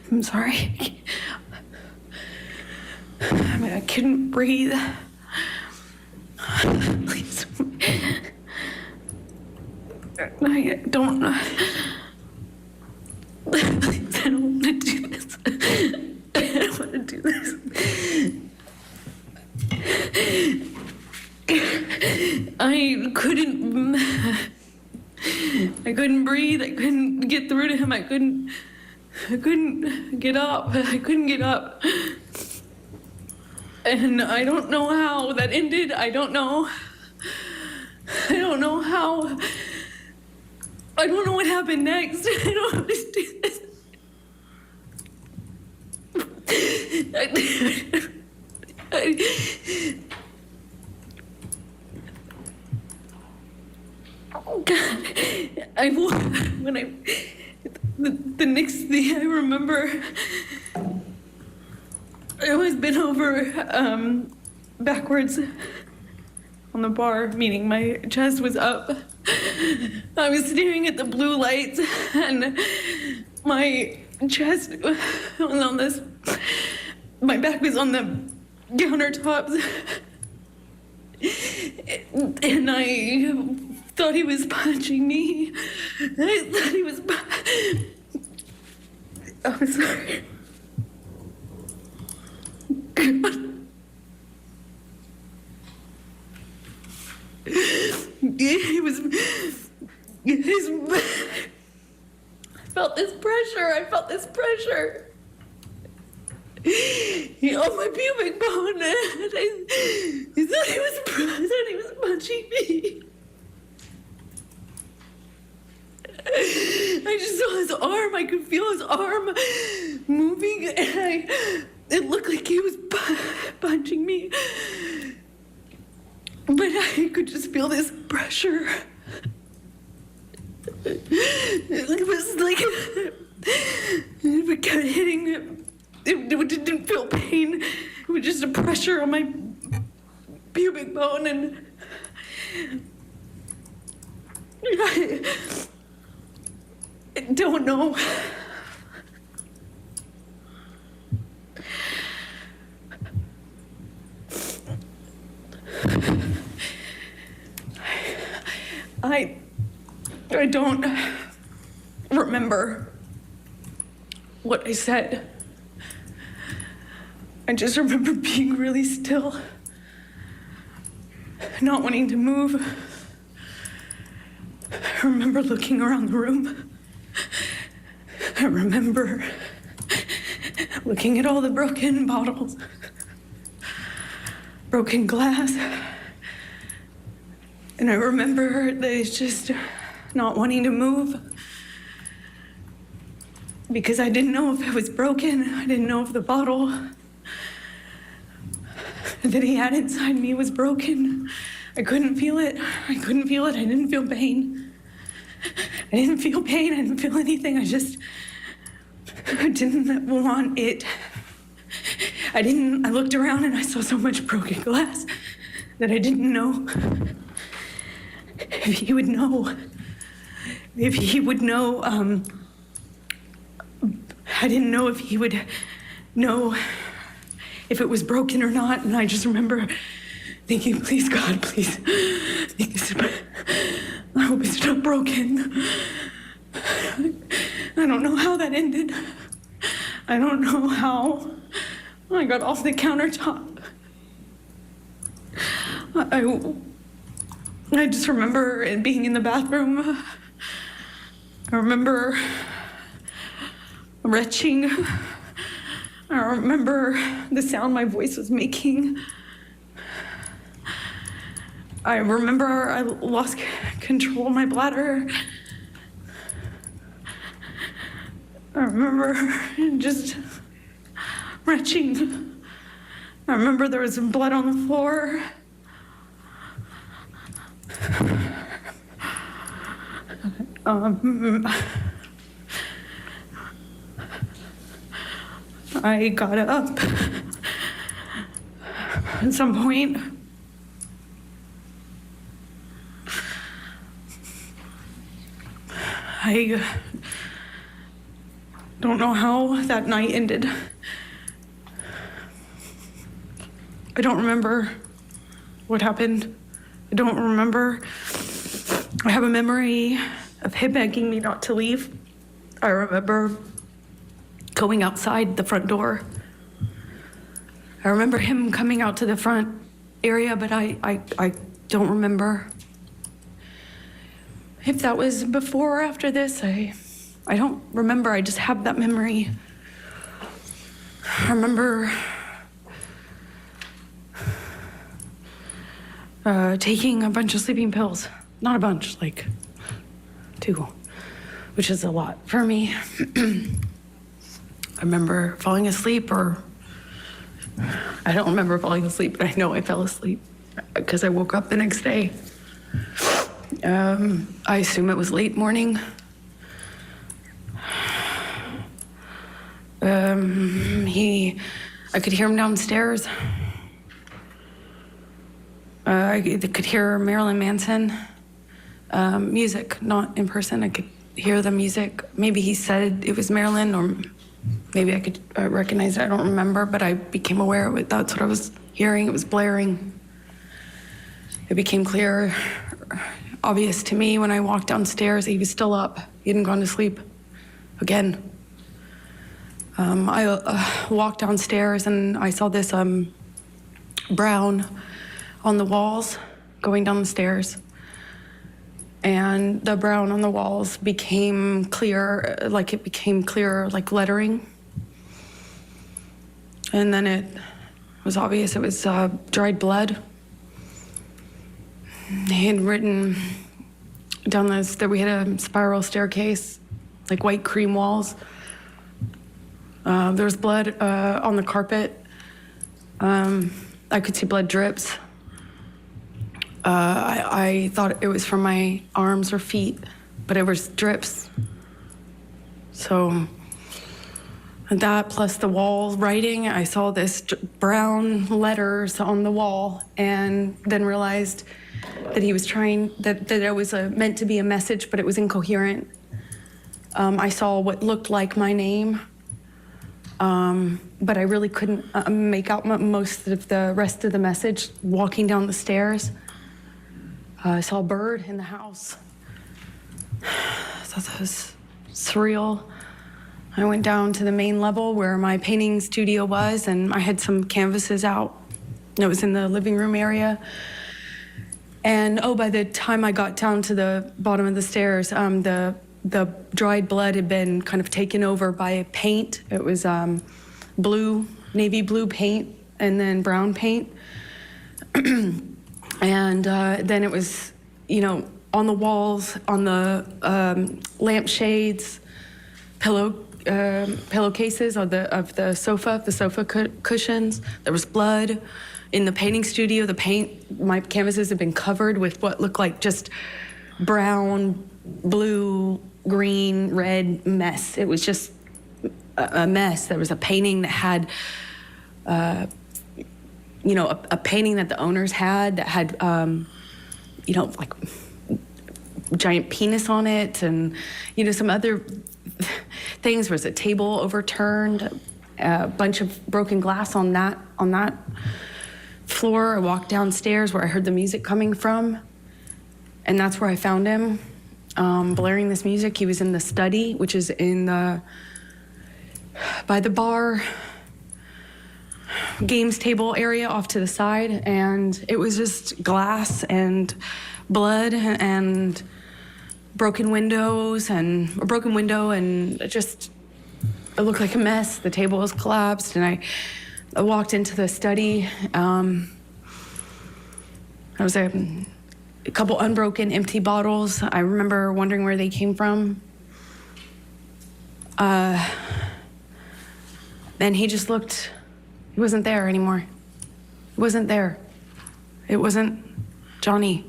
I'm sorry. I mean, I couldn't breathe. Please. I don't. Please, I don't want to do this. I don't want to do this. I couldn't breathe. I couldn't get through to him. I couldn't get up. I couldn't get up. And I don't know how that ended. I don't know how. I don't know what happened next. I don't want to do this. Oh God! The next thing I remember, I was bent over backwards on the bar, meaning my chest was up. I was staring at the blue lights, and my chest was on this. My back was on the countertops, and I thought he was punching me. I thought he was. I'm sorry. He was. I felt this pressure. He on my pubic bone. He thought he was punching me. I just saw his arm. I could feel his arm moving, and it looked like he was punching me. But I could just feel this pressure. It was like it kept hitting him. It didn't feel pain. It was just a pressure on my pubic bone, and I don't know. I don't remember what I said. I just remember being really still, not wanting to move. I remember looking around the room. I remember looking at all the broken bottles, broken glass. And I remember that it's just not wanting to move because I didn't know if it was broken. I didn't know if the bottle that he had inside me was broken. I couldn't feel it. I didn't feel pain. I didn't feel pain. I didn't feel anything. I didn't want it. I looked around and I saw so much broken glass that I didn't know if he would know. I didn't know if he would know if it was broken or not. And I just remember thinking, please, God, please. I hope it's not broken. I don't know how that ended. I don't know how I got off the countertop. I just remember it being in the bathroom. I remember retching. I remember the sound my voice was making. I remember I lost control of my bladder. I remember just retching. I remember there was some blood on the floor. I got up at some point. Don't know how that night ended. I don't remember what happened. I don't remember. I have a memory of him begging me not to leave. I remember going outside the front door. I remember him coming out to the front area, but I don't remember. If that was before or after this, I don't remember. I just have that memory. I remember taking a bunch of sleeping pills. Not a bunch, like 2, which is a lot for me. I remember falling asleep, or I don't remember falling asleep, but I know I fell asleep because I woke up the next day. I assume it was late morning. I could hear him downstairs. I could hear Marilyn Manson music, not in person. I could hear the music. Maybe he said it was Marilyn, or maybe I could recognize it. I don't remember, but I became aware of it. That's what I was hearing. It was blaring. It became clear, obvious to me when I walked downstairs. He was still up. He hadn't gone to sleep again. I walked downstairs and I saw this brown on the walls going down the stairs. And the brown on the walls became clear, like it became clear, like lettering. And then it was obvious it was dried blood. He had written down this, that we had a spiral staircase, like white cream walls. There was blood on the carpet. I could see blood drips. I thought it was from my arms or feet, but it was drips. So that plus the wall writing, I saw this brown letters on the wall, and then realized that he was trying, that it was meant to be a message, but it was incoherent. I saw what looked like my name, but I really couldn't make out most of the rest of the message. Walking down the stairs, I saw a bird in the house. I thought that was surreal. I went down to the main level where my painting studio was, and I had some canvases out. It was in the living room area. And by the time I got down to the bottom of the stairs, the dried blood had been kind of taken over by paint. It was blue, navy blue paint, and then brown paint. And then it was, on the walls, on the lampshades, pillowcases of the sofa cushions. There was blood. In the painting studio, my canvases had been covered with what looked like just brown, blue, green, red mess. It was just a mess. There was a painting that had, a painting that the owners had that had, like giant penis on it, and, some other things. There was a table overturned, a bunch of broken glass on that floor. I walked downstairs where I heard the music coming from, and that's where I found him, blaring this music. He was in the study, which is by the bar games table area off to the side, and it was just glass and blood and a broken window, and just, it looked like a mess. The table was collapsed, and I walked into the study. There was a couple unbroken empty bottles. I remember wondering where they came from. And he just looked, he wasn't there anymore. He wasn't there. It wasn't Johnny.